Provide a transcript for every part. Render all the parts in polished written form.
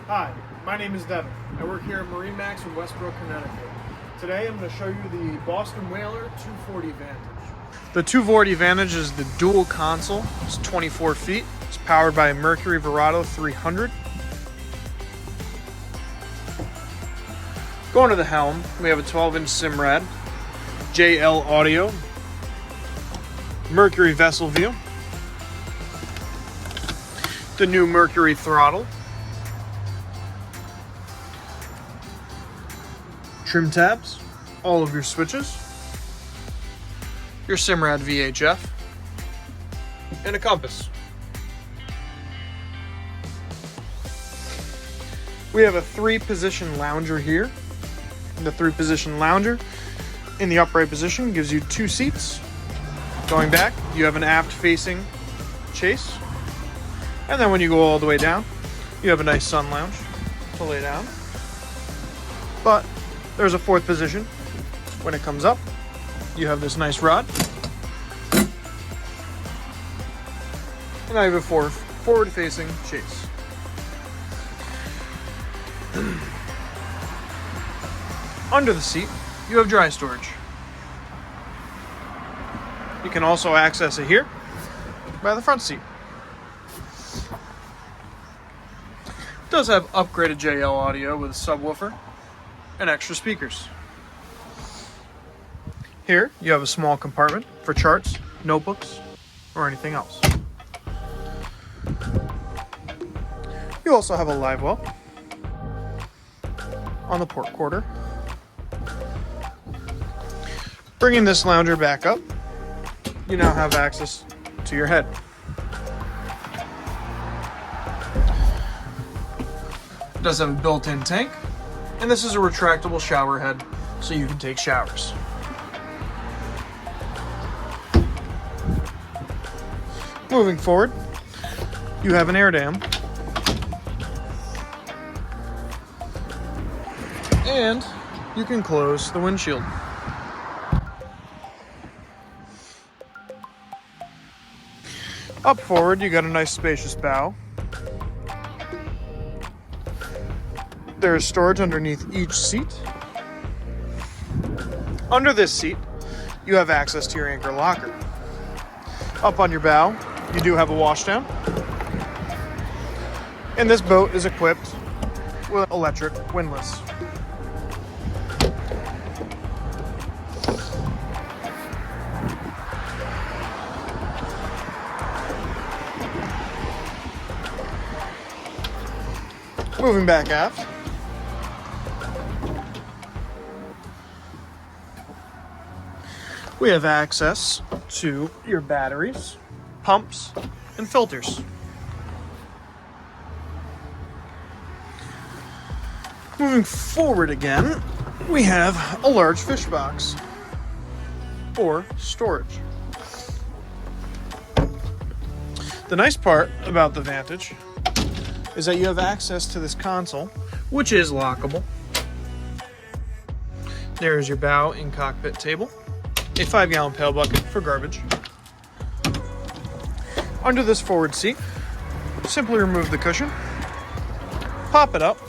Hi, my name is Devin. I work here at MarineMax in Westbrook, Connecticut. Today I'm going to show you the Boston Whaler 240 Vantage. The 240 Vantage is the dual console. It's 24 feet. It's powered by a Mercury Verado 300. Going to the helm, we have a 12-inch Simrad, JL audio, Mercury vessel view, the new Mercury throttle, trim tabs, all of your switches, your Simrad VHF, and a compass. We have a 3-position lounger here. The 3-position lounger in the upright position gives you 2 seats. Going back, you have an aft-facing chase. And then when you go all the way down, you have a nice sun lounge to lay down. But there's a 4th position. When it comes up, you have this nice rod. And now you have a forward-facing chase. Under the seat, you have dry storage. You can also access it here by the front seat. It does have upgraded JL audio with a subwoofer and extra speakers. Here, you have a small compartment for charts, notebooks, or anything else. You also have a livewell on the port quarter. Bringing this lounger back up, you now have access to your head. It does have a built-in tank, and this is a retractable shower head, so you can take showers. Moving forward, you have an air dam, and you can close the windshield. Up forward, you got a nice spacious bow. There is storage underneath each seat. Under this seat, you have access to your anchor locker. Up on your bow, you do have a washdown. And this boat is equipped with an electric windlass. Moving back aft, we have access to your batteries, pumps, and filters. Moving forward again, we have a large fish box for storage. The nice part about the Vantage is that you have access to this console, which is lockable. There's your bow and cockpit table, a 5-gallon pail bucket for garbage. Under this forward seat, simply remove the cushion, pop it up,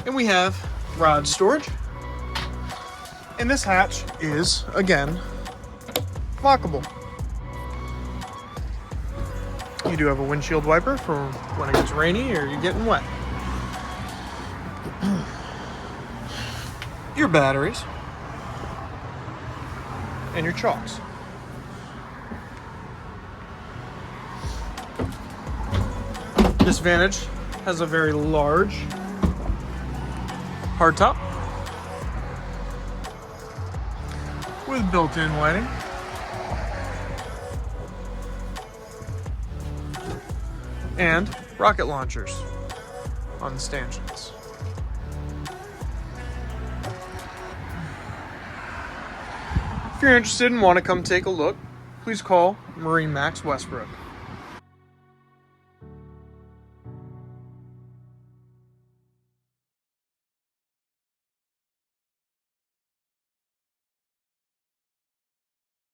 and we have rod storage. And this hatch is, again, lockable. You do have a windshield wiper for when it gets rainy or you're getting wet. Your batteries and your chalks. This Vantage has a very large hardtop with built-in lighting. And rocket launchers on the stanchions. If you're interested and want to come take a look, please call MarineMax Westbrook.